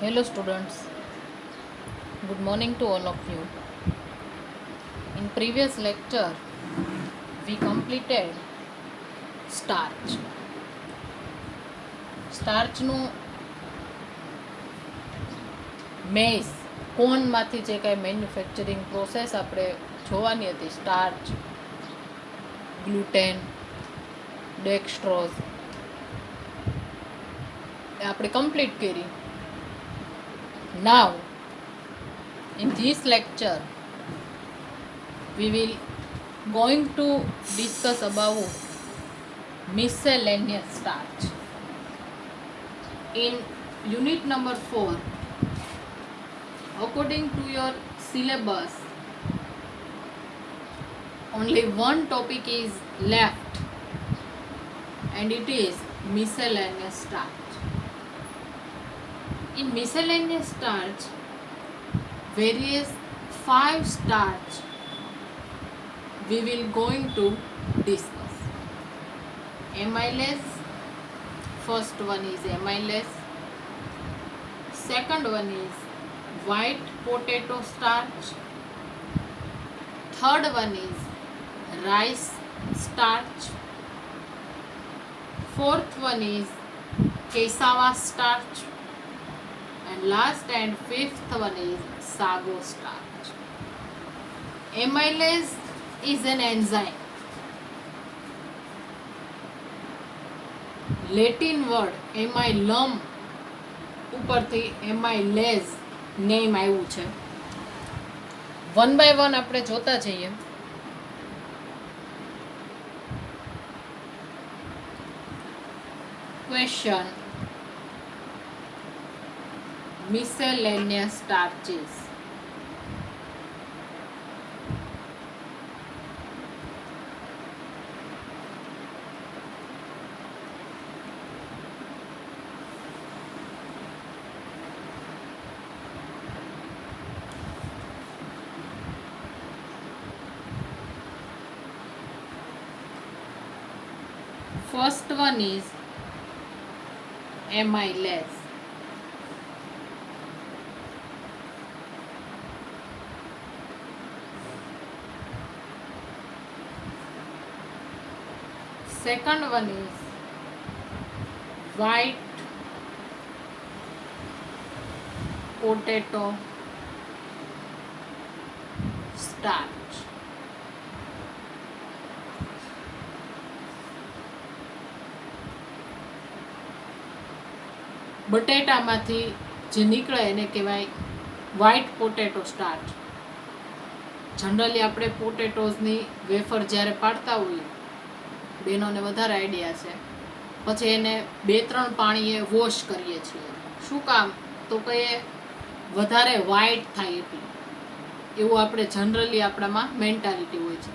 Hello students, good morning to all of you. In previous lecture, we completed starch. સ્ટાર્ચનું maize કોનમાંથી જે કાંઈ manufacturing process આપણે જોવાની હતી, સ્ટાર્ચ, ગ્લુટેન, ડેક્સ્ટ્રોઝ, એ આપણે કમ્પ્લીટ કરી. Now, in this lecture, we will going to discuss about miscellaneous starch. In unit number 4, according to your syllabus, only one topic is left, and it is miscellaneous starch. In miscellaneous starch, various 5 starch we will going to discuss. Amylase, first one is amylase. Second one is white potato starch. Third one is rice starch. Fourth one is cassava starch. And last and fifth one is sago starch. Amylase is an enzyme. Latin word amylum ઉપરથી amylase name આવ્યું છે. One by one આપણે જોતા જઈએ. Question: miscellaneous starches. First one is amylase. Second one is white potato starch. બટેટામાંથી જે નીકળે એને કહેવાય વ્હાઇટ પોટેટો સ્ટાર્ચ. જનરલી આપણે પોટેટોઝની વેફર જ્યારે પાડતા હોઈએ, બેનોને વધારે આઈડિયા છે, પછી એને 2-3 પાણીએ વોશ કરીએ છીએ. શું કામ? તો કે એ વધારે વ્હાઇટ થાય એટલું. એવું આપણે જનરલી આપણામાં મેન્ટાલિટી હોય છે.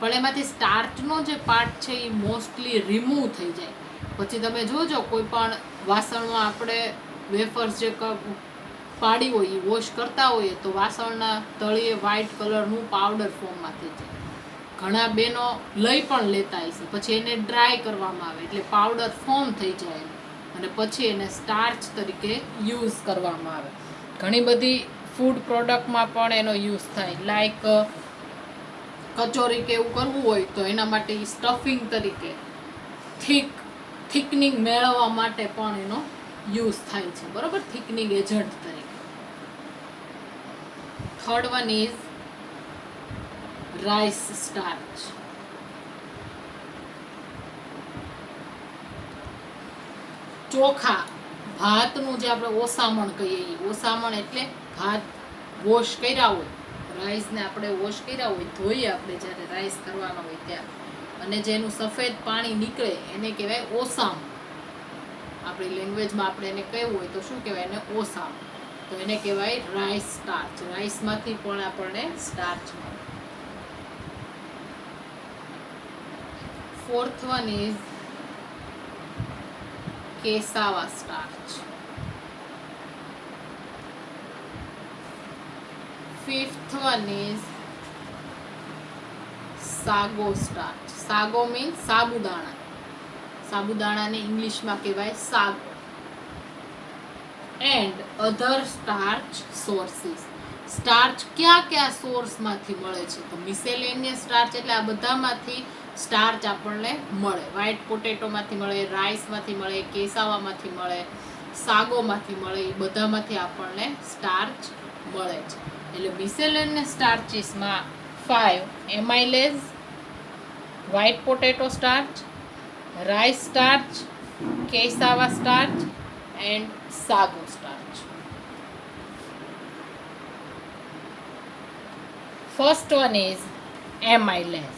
પણ એમાંથી સ્ટાર્ચનો જે પાર્ટ છે એ મોસ્ટલી રિમૂવ થઈ જાય. પછી તમે જોજો કોઈ પણ વાસણમાં આપણે વેફર્સ જે પાડી હોય એ વોશ કરતા હોઈએ તો વાસણના તળિયે વ્હાઇટ કલરનું પાવડર ફોર્મમાં થઈ જાય. ઘણા બેનો લઈ પણ લેતા હશે, પછી એને ડ્રાય કરવામાં આવે એટલે પાવડર ફોર્મ થઈ જાય અને પછી એને સ્ટાર્ચ તરીકે યુઝ કરવામાં આવે. ઘણી બધી ફૂડ પ્રોડક્ટમાં પણ એનો યુઝ થાય. લાઈક કચોરી કે એવું કરવું હોય તો એના માટે સ્ટફિંગ તરીકે થિકનિંગ મેળવવા માટે પણ એનો યુઝ થાય છે, બરોબર, થિકનિંગ એજન્ટ તરીકે. Third one is rice starch. ચોખા, ભાતનું જે આપણે ઓસામણ કહીએ, ઓસામણ એટલે ભાત વોશ કર્યા હોય, રાઈસને આપણે વોશ કર્યા હોય, ધોઈએ આપણે જ્યારે રાઈસ કરવાનો હોય ત્યારે, અને જેનું સફેદ પાણી નીકળે એને કહેવાય ઓસામ. આપણી લેંગ્વેજમાં આપણે એને કહેવું હોય તો શું કહેવાય? એને ઓસામ. તો એને કહેવાય રાઈસ સ્ટાર્ચ. રાઈસમાંથી પણ આપણને સ્ટાર્ચ મળે. Fourth one is cassava starch. Fifth one is sago starch. Sago means સાબુદાણા. સાબુદાણાને ઇંગ્લિશમાં કહેવાય sago. And other starch sources. Starch કયા કયા સોર્સમાંથી મળે છે? તો મિસેલેનિયસ સ્ટાર્ચ એટલે આ બધામાંથી સ્ટાર્ચ આપણને મળે. વ્હાઇટ પોટેટોમાંથી મળે, રાઈસમાંથી મળે, કેસાવામાંથી મળે, સાગોમાંથી મળે, એ બધામાંથી આપણને સ્ટાર્ચ મળે છે. એટલે મિસેલેનિયસ સ્ટાર્ચીસમાં 5 amylase, white potato starch, rice starch, cassava starch and sago starch. First one is amylase.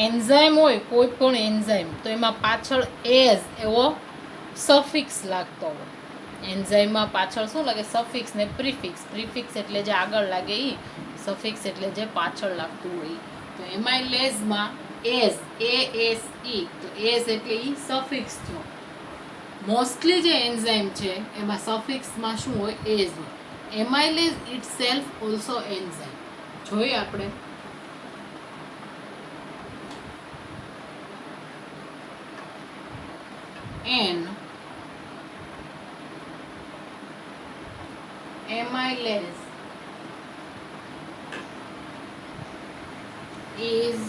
Enzyme હોય કોઈ પણ એન્ઝાઇમ તો એમાં પાછળ એઝ એવો સફિક્સ લાગતો હોય. એન્ઝાઇમમાં પાછળ શું લાગે? સફિક્સ ને પ્રિફિક્સ. પ્રિફિક્સ એટલે જે આગળ લાગે એ, સફિક્સ એટલે જે પાછળ લાગતું હોય. તો એમાઇલેઝમાં એઝ, ASE, તો એઝ એટલે એ સફિક્સ થયો. મોસ્ટલી જે એન્ઝાઇમ છે એમાં સફિક્સમાં શું હોય? એઝ હોય. એમાઇલેઝ ઇટ સેલ્ફ ઓલ્સો એન્ઝાઇમ. જોઈએ આપણે. N amylase is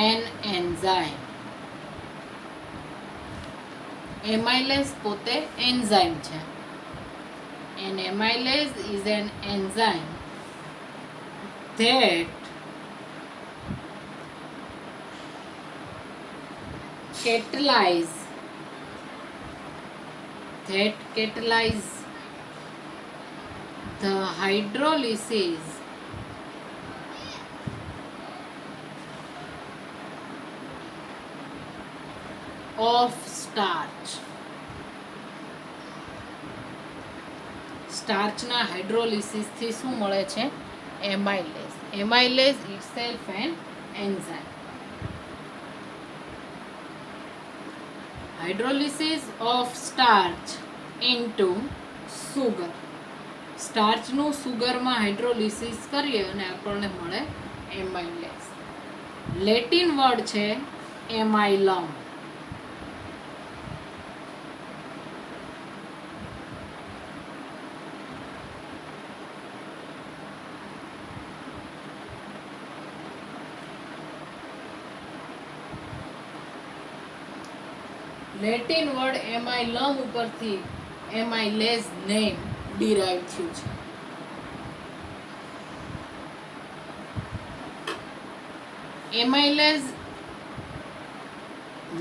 an enzyme. amylase પોતે એન્ઝાઇમ છે. An amylase is an enzyme that catalyze the hydrolysis of starch. સ્ટાર્ચના હાઇડ્રોલિસિસથી શું મળે છે? Amylase. Amylase itself an enzyme. Hydrolysis of starch into sugar. સ્ટાર્ચનું સુગરમાં હાઇડ્રોલિસિસ કરીએ અને આપણને મળે એમાઇલેઝ. લેટિન વર્ડ છે એમાઇલમ. લેટિન વર્ડ એમાઇલમ ઉપરથી એમાઇલેઝ નેમ ડિરાઇવ થયું છે. એમાઇલેઝ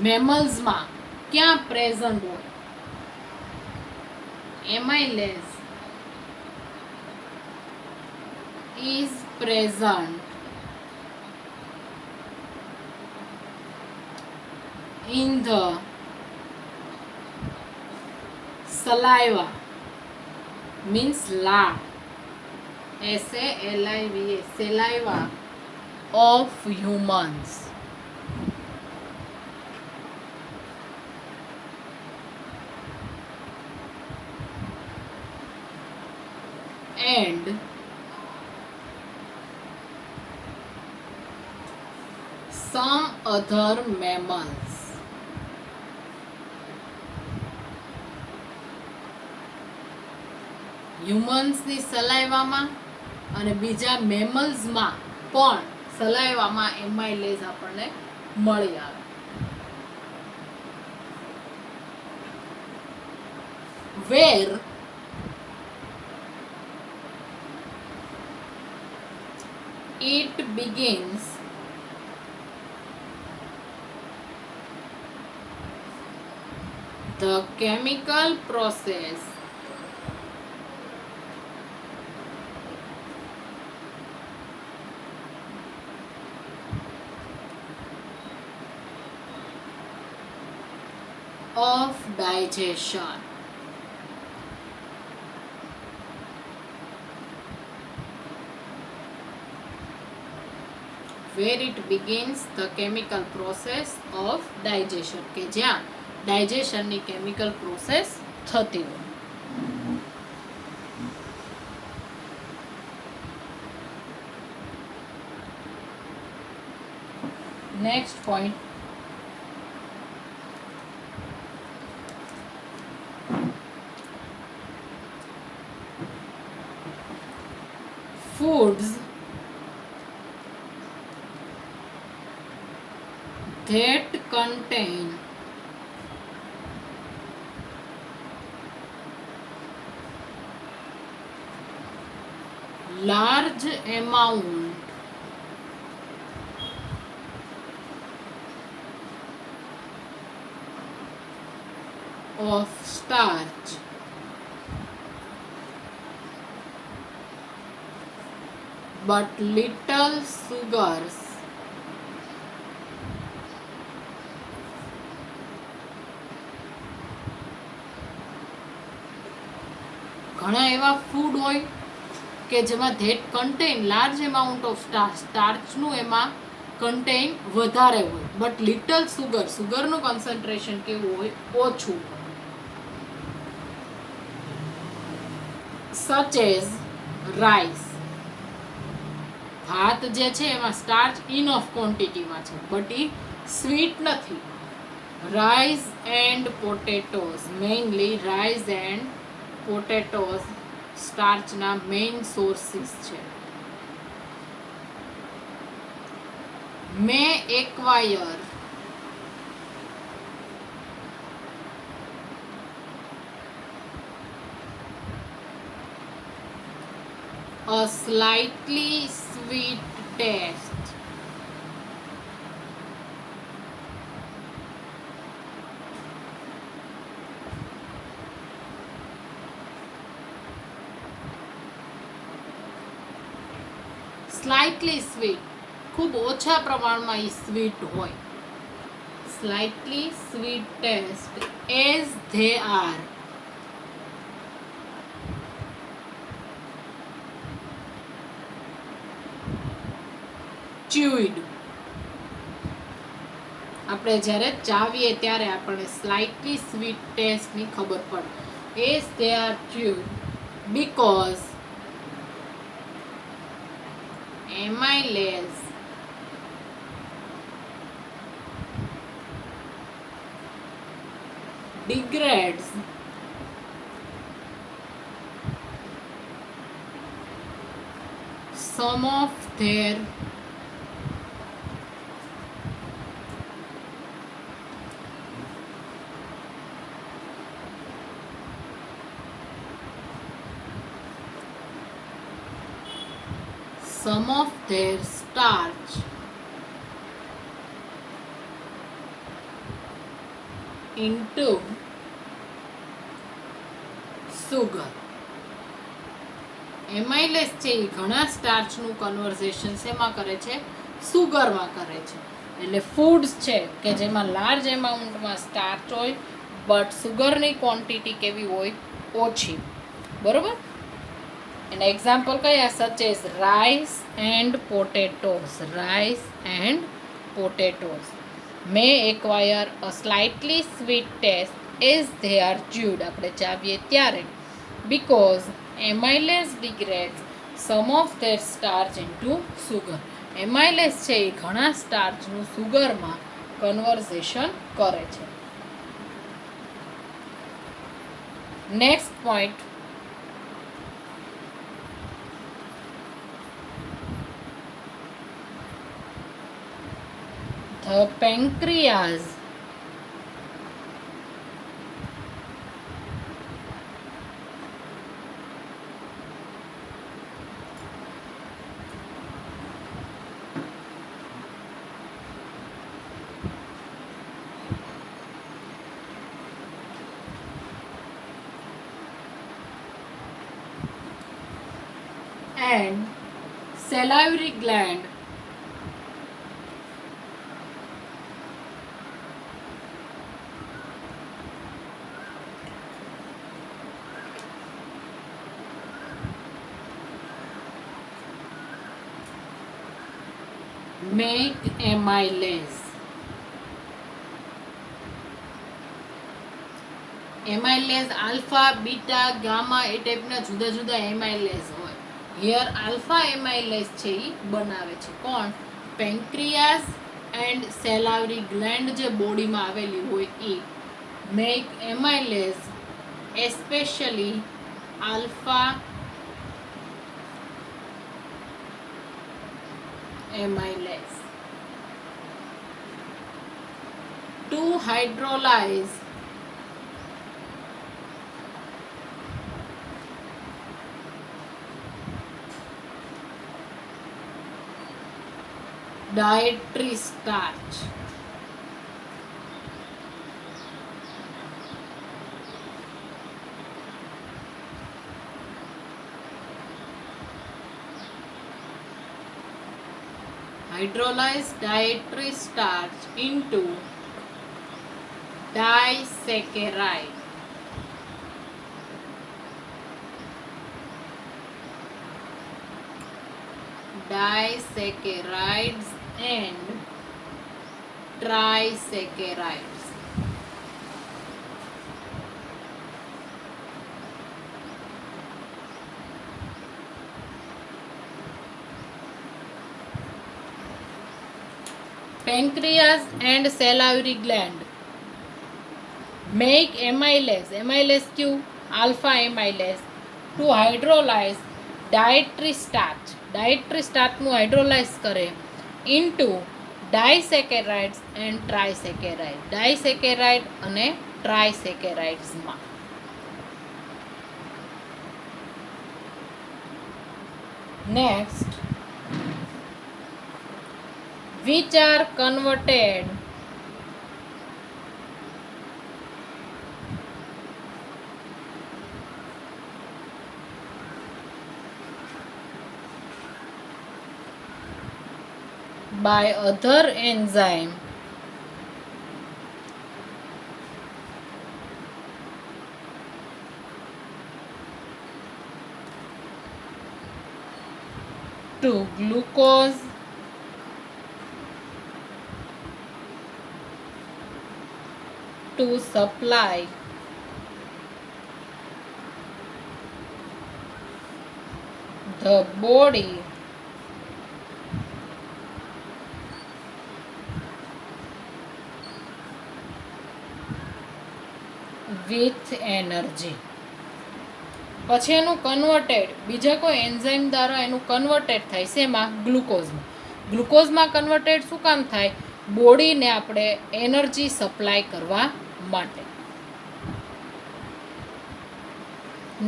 મેમલ્સમાં ક્યાં પ્રેઝન્ટ હોય? એમાઇલેઝ is present in the saliva, means lard, SALIVA, saliva of humans. And some other mammals. હ્યુમન્સની સલાઈવામાં અને બીજા મેમલ્સમાં પણ સલાઈવામાં એમાઇલેઝ આપણને મળી આવે. Where it begins the chemical process of digestion. Where it begins the chemical process of digestion, કે જ્યાં ડાયજેશનની chemical process થતી હોય. Next point, foods that contain large amount of starch but little sugars ઘણા એવા ફૂડ હોય કે જેમાં that contain large amount of સ્ટાર્ચનું એમાં કન્ટેન વધારે હોય બટ લિટલ સુગરનું કોન્સન્ટ્રેશન કેવું હોય, ઓછું. સચ એઝ રાઈસ, ભાત જે છે એમાં સ્ટાર્ચ ઇનફ ક્વોન્ટિટીમાં છે બટ એ સ્વીટ નથી. Rice and potatoes, mainly rice and potatoes સ્ટાર્ચના મેઇન સોર્સિસ છે. May acquire a slightly sweet taste slightly sweet, ખૂબ ઓછા પ્રમાણમાં એ સ્વીટ હોય. Slightly sweet taste as they are chewed. આપણે જ્યારે ચાવીએ ત્યારે આપણને સ્લાઇટલી સ્વીટ ટેસ્ટની ખબર પડે. As they are chewed because amylase degrades some of their starch into sugar. Amylase છે એ ઘણા સ્ટાર્ચનું કન્વર્ઝેશન શેમાં કરે છે? સુગરમાં કરે છે. એટલે ફૂડ્સ છે કે જેમાં લાર્જ એમાઉન્ટમાં સ્ટાર્ચ હોય બટ સુગરની ક્વોન્ટિટી કેવી હોય? ઓછી. બરોબર? એના એક્ઝામ્પલ કયા? Such as rice and potatoes. Rice and potatoes may acquire a slightly sweet taste as they are chewed. આપણે ચાવીએ ત્યારે because amylase degrades some of their starch into sugar. Amylase છે એ ઘણા સ્ટાર્ચનું સુગરમાં કન્વર્ઝેશન કરે છે. Next point, the pancreas and salivary gland make amylase. Amylase alpha, beta, gamma એ ટાઈપના જુદા જુદા એમાઇલેઝ હોય. હિયર આલ્ફા એમાઇલેઝ છે એ બનાવે છે કોણ? પેન્ક્રિયાસ એન્ડ સેલાવરી ગ્લેન્ડ જે બોડીમાં આવેલી હોય એ make amylase especially alpha amylase to hydrolyze dietary starch. Hydrolyze dietary starch into disaccharide. Disaccharides and trisaccharides. Pancreas and salivary gland make amylase Q alpha amylase to hydrolyze dietary starch નું hydrolyse કરે into disaccharides and trisaccharides. ડાયસેકેરાઇડ અને ટ્રાયસેકેરાઇડ્સમાં. Next, which are converted by other enzyme to glucose to supply the body with energy. પછી એનું converted બીજા કોઈ enzyme દ્વારા એનું converted થાય શેમાં? ગ્લુકોઝમાં. ગ્લુકોઝમાં કન્વર્ટેડ શું કામ થાય? બોડીને આપણે એનર્જી સપ્લાય કરવા માટે.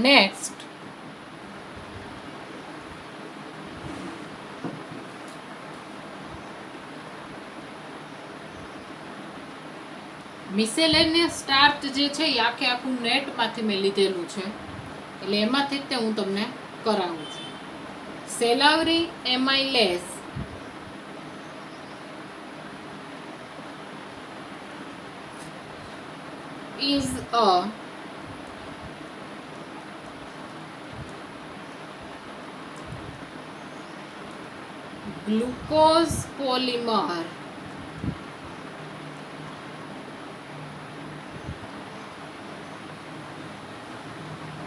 નેક્સ્ટ, મિસેલેનિયસ સ્ટાર્ચ જે છે એ આખે આખું નેટમાંથી મેં લીધેલું છે, એટલે એમાંથી જ તે હું તમને કરાવું છું. સેલાવરી એમાઇલેઝ is a glucose polymer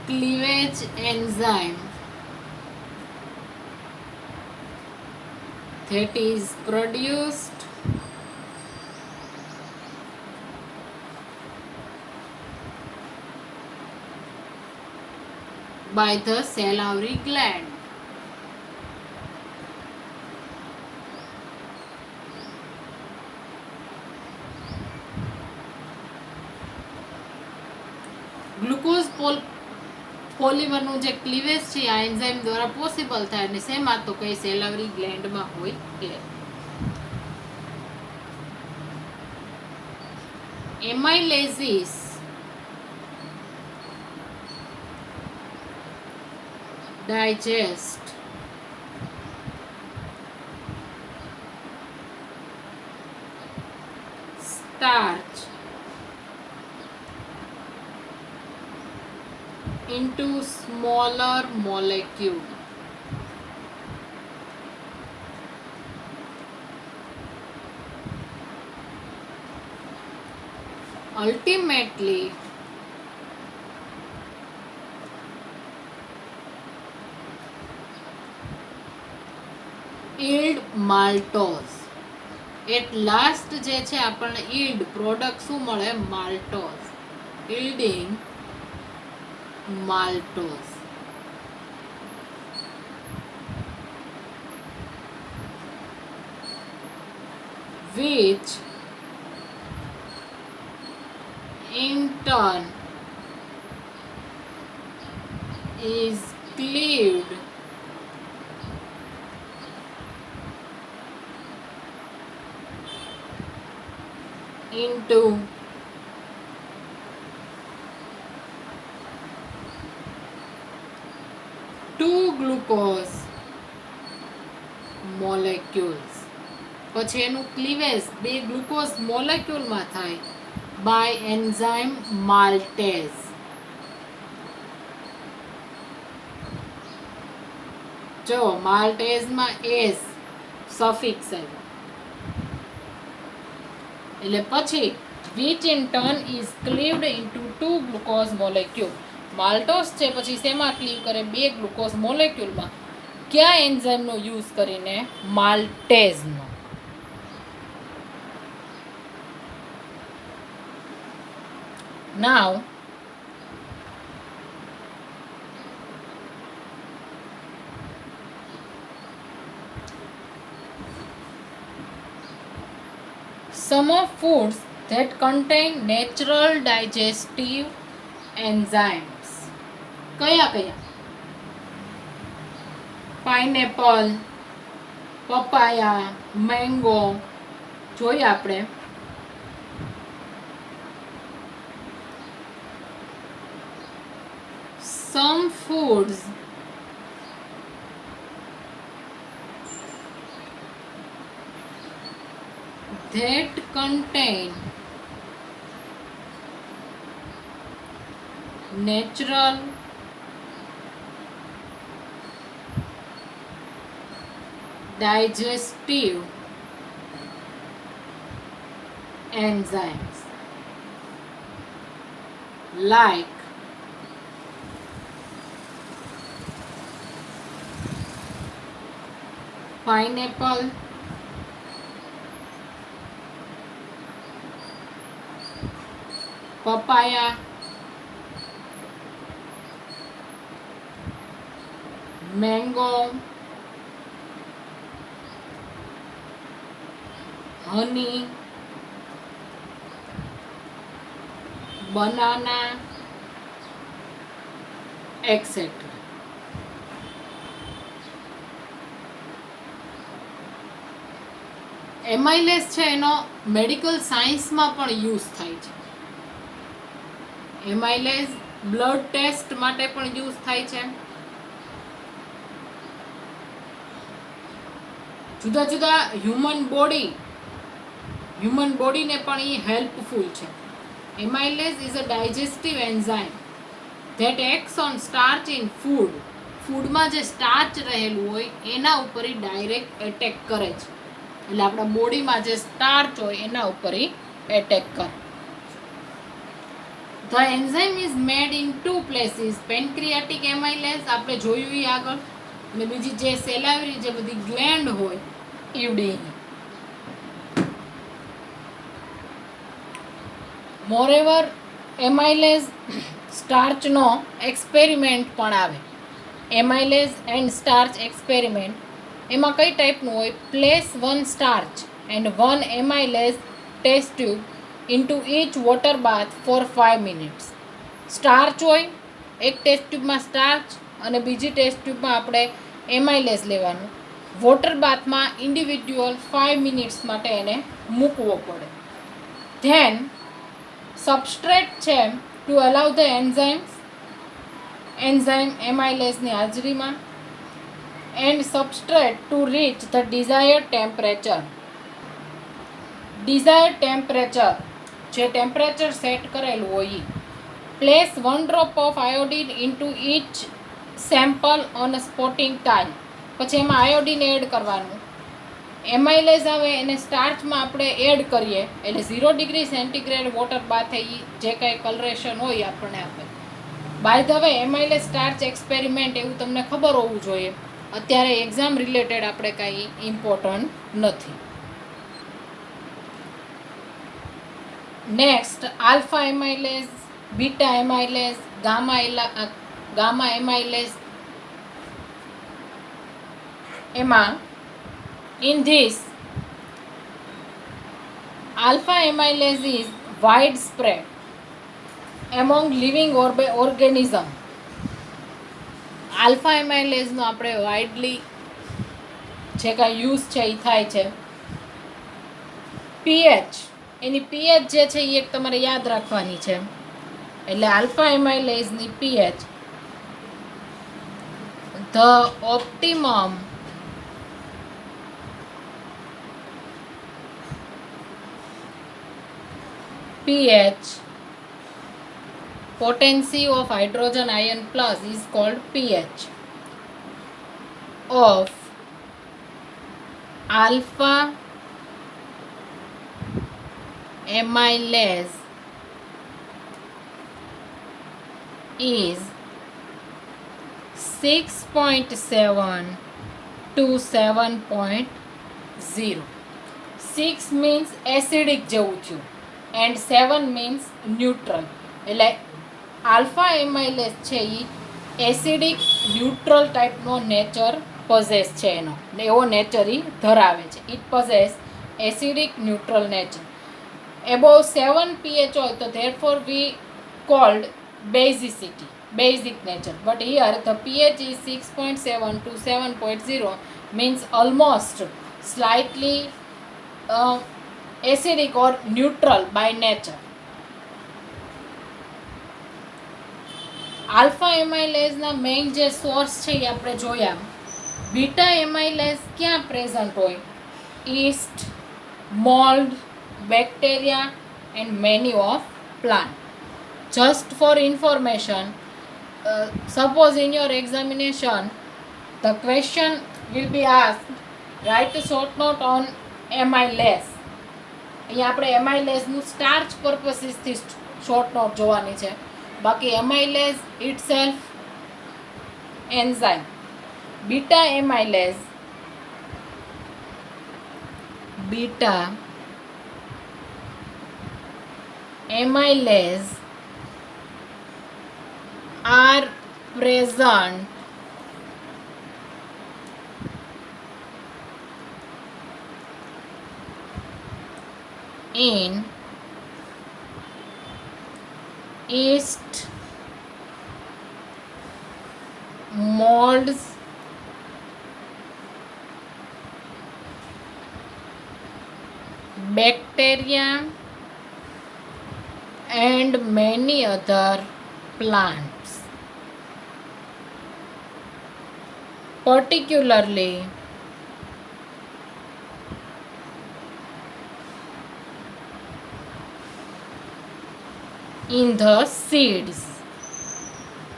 cleavage enzyme that is produced by the salivary gland. Glucose પોલિમરનું જે ક્લીવેજ છે આ એન્ઝાઇમ દ્વારા પોસિબલ થાય અને શેમાં? તો કઈ સેલાવરી ગ્લેન્ડમાં હોય એટલે. Amylases digest starch into smaller molecule. Ultimately, yield maltose. At last જે છે આપણને ઈલ્ડ પ્રોડક્ટ શું મળે? Maltose. Yielding maltose. which in turn is cleaved into 2 glucose molecules. પછી એનું ક્લીવેજ 2 ગ્લુકોઝ મોલેક્યુલમાં થાય બાય એન્ઝાઇમ માલ્ટેઝ. જો માલ્ટેઝમાં એસ સફિક્સ આવ્યો એટલે પછી which in turn is cleaved into 2 glucose molecule. Maltose છે પછી શેમાં ક્લીવ કરે? 2 ગ્લુકોઝ મોલેક્યુલમાં. કયા એન્ઝાઇમનો યુઝ કરીને? માલ્ટેઝનો. Now, some of foods that contain natural digestive enzymes. કયા કયા? Pineapple, papaya, mango. જોઈએ આપણે. Some foods that contain natural digestive enzymes like pineapple, papaya, mango, honey, banana, etc. એમાઇલેઝ છે એનો મેડિકલ સાયન્સમાં પણ યુઝ થાય છે. એમાઇલેઝ બ્લડ ટેસ્ટ માટે પણ યુઝ થાય છે. જુદા જુદા હ્યુમન બોડીને પણ એ હેલ્પફુલ છે. Amylase is a digestive enzyme that acts on starch in food. ફૂડમાં જે સ્ટાર્ચ રહેલું હોય એના ઉપર એ ડાયરેક્ટ એટેક કરે છે. એટલે આપણા બોડીમાં જે સ્ટાર્ચ હોય એના ઉપર એટેક કરે. The enzyme is made in 2 places. Pancreatic એમાઇલેઝ આપણે જોયું એ આગળ, અને બીજી જે સેલાવરી જે બધી ગ્લેન્ડ હોય ઈવડી. મોરેવર એમાઇલેઝ સ્ટાર્ચનો એક્સપેરિમેન્ટ પણ આવે. એમાઇલેઝ એન્ડ સ્ટાર્ચ એક્સપેરિમેન્ટ એમાં કઈ ટાઈપનું હોય? Place 1 starch and 1 amylase test tube into each water bath for 5 minutes. Starch હોય, એક ટેસ્ટ ટ્યુબમાં સ્ટાર્ચ અને બીજી ટેસ્ટ ટ્યુબમાં આપણે એમાઇલેઝ લેવાનું. વોટર બાથમાં ઇન્ડિવિડ્યુઅલ 5 minutes માટે એને મૂકવો પડે. ધેન સબસ્ટ્રેટ છે ટુ અલાઉ ધ એન્ઝાઇમ એમાઇલેઝની હાજરીમાં and substrate to reach the desired temperature. Desired temperature જે ટેમ્પરેચર સેટ કરેલું હોય. Place 1 drop of iodine into each sample on a spotting tile. પછી એમાં આયોડીન એડ કરવાનું. એમાઇલેઝ આવે એને સ્ટાર્ચમાં આપણે એડ કરીએ એટલે 0 ડિગ્રી સેન્ટીગ્રેડ વોટર બાથે જે કાંઈ કલરેશન હોય આપણને આપે. By the way amylase starch experiment એવું તમને ખબર હોવું જોઈએ. અત્યારે એક્ઝામ રિલેટેડ આપણે કાંઈ ઇમ્પોર્ટન્ટ નથી. Next alpha amylase, beta amylase, gamma amylase. એમાં in this alpha amylase is widespread among living organism. Alpha એમાઇલેઝનો આપણે વાઇડલી જે કાંઈ યુઝ છે એ થાય છે. પીએચ, એની પીએચ જે છે એ એક તમારે યાદ રાખવાની છે. એટલે આલ્ફા એમાઇલેઝની pH, the optimum pH, potency of hydrogen ion plus is called pH of alpha amylase is 6.7 to 7.0. 6 means acidic જેવું થયું એન્ડ 7 મીન્સ ન્યુટ્રલ. એટલે આલ્ફા એમાઇલેઝ છે એ એસિડિક ન્યુટ્રલ ટાઈપનો નેચર પોઝેસ છે, એનો એવો નેચર એ ધરાવે છે. It possess acidic neutral nature. Above 7 pH હોય તો therefore we called basicity, basic nature. But here the pH is 6.7 to 7.0 means almost slightly acidic or neutral by nature. Alpha એમાઇલેઝના main જે સોર્સ છે એ આપણે જોયા. બીટા એમાઇલેઝ ક્યાં present હોય? Yeast, mould, bacteria and many of plant. Just for information, suppose in your examination the question will be asked, right short note on amylase. અહીંયા આપણે એમાઇલેઝનું સ્ટાર્ચ પર્પસીસથી શોર્ટ નોટ જોવાની છે. બાકી amylase itself enzyme. Beta amylase, beta amylase are present in yeast, molds, bacteria and many other plants. Particularly in the seeds,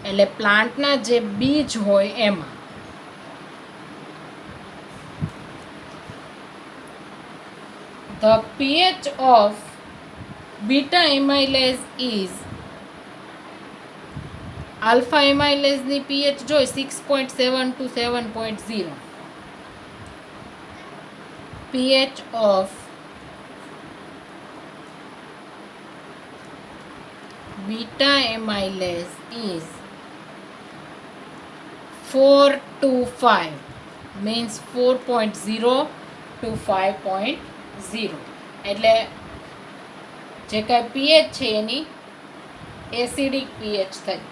એટલે પ્લાન્ટના જે બીજ હોય એમાં. The pH of beta amylase is, alpha amylase ની pH જોઈ 6.7 to 7.0. pH of beta amylase is 4 to 5, means 4.0 to 5.0. એટલે જે કાંઈ pH છે એની એસિડિક pH થઈ.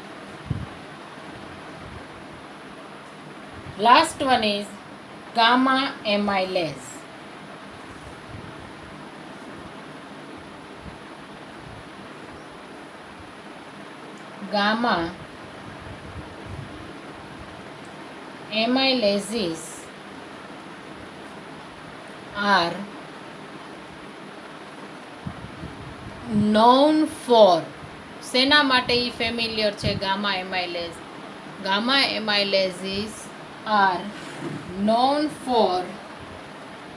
Last one is gamma amylase. Gamma amylases are known for, શેના માટે એ ફેમિલિયર છે gamma amylase? Gamma amylases are known for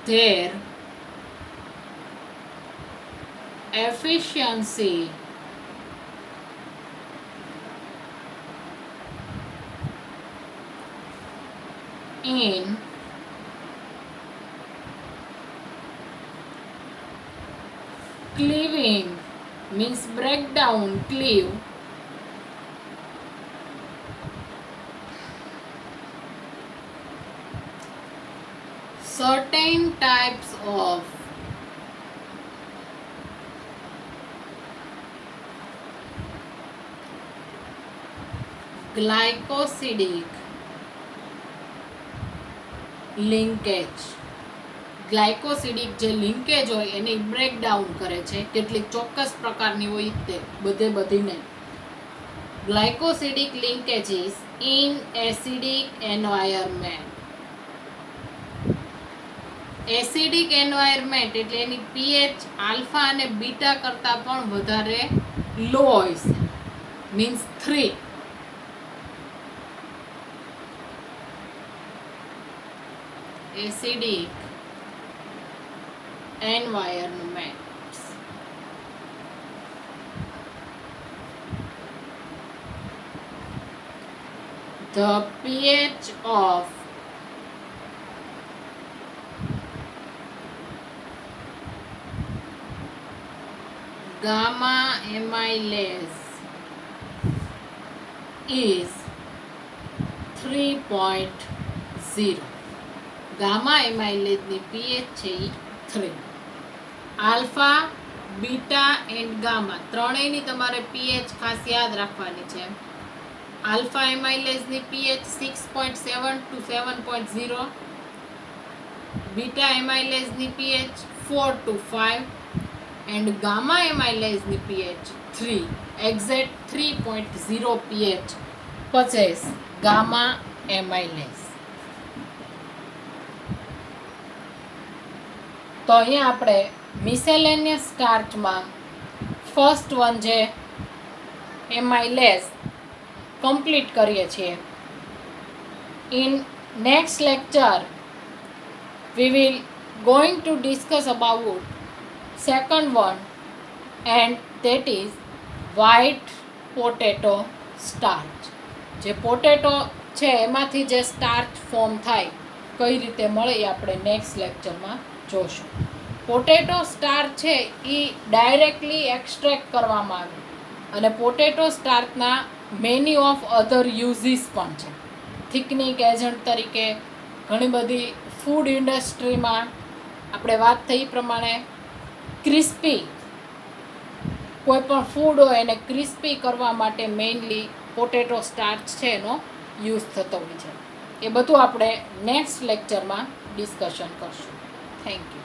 their efficiency in cleaving means break down, cleave. Certain types of glycosidic linkage. ગ્લાયકોસિડિક જે linkage હોય એને breakdown કરે છે, કેટલીક ચોક્કસ પ્રકારની હોય તે બધી નહીં. Glycosidic linkages in acidic environment. Acidic environment એટલે એની પીએચ આલ્ફા અને બીટા કરતાં પણ વધારે લો હોય છે, means 3. Acidic environments. The pH of gamma amylase is 3.0. Gamma એમાઇલેજની પીએચ છે એ 3. આલ્ફા, બીટા એન્ડ ગામા ત્રણેયની તમારે પીએચ ખાસ યાદ રાખવાની છે. આલ્ફા એમાઇલેજની પીએચ 6.7 to 7.0, બીટા એમાઇલેજની પીએચ 4 to 5 એન્ડ ગામા એમાઇલેજની pH 3. Exact 3.0 pH possess gamma amylase. તો અહીંયા આપણે મિસેલેનિયસ સ્ટાર્ચમાં ફર્સ્ટ વન જે એમાઇલેઝ કમ્પ્લીટ કરીએ છીએ. In next lecture we will going to discuss about second one and that is white potato starch. જે potato છે એમાંથી જે સ્ટાર્ચ ફોર્મ થાય કઈ રીતે મળે એ આપણે નેક્સ્ટ લેક્ચરમાં જોશું. પોટેટો સ્ટાર્ચ છે એ ડાયરેક્ટલી એક્સટ્રેક્ટ કરવામાં આવે અને પોટેટો સ્ટાર્ચના મેની ઓફ અધર યુઝીસ પણ છે. થિકનિંગ એજન્ટ તરીકે ઘણી બધી ફૂડ ઇન્ડસ્ટ્રીમાં આપણે વાત થઈ પ્રમાણે ક્રિસ્પી કોઈ પણ ફૂડ હોય એને ક્રિસ્પી કરવા માટે મેઇનલી પોટેટો સ્ટાર્ચ છે એનો યુઝ થતો હોય છે. એ બધું આપણે નેક્સ્ટ લેક્ચરમાં ડિસ્કશન કરશું. Thank you.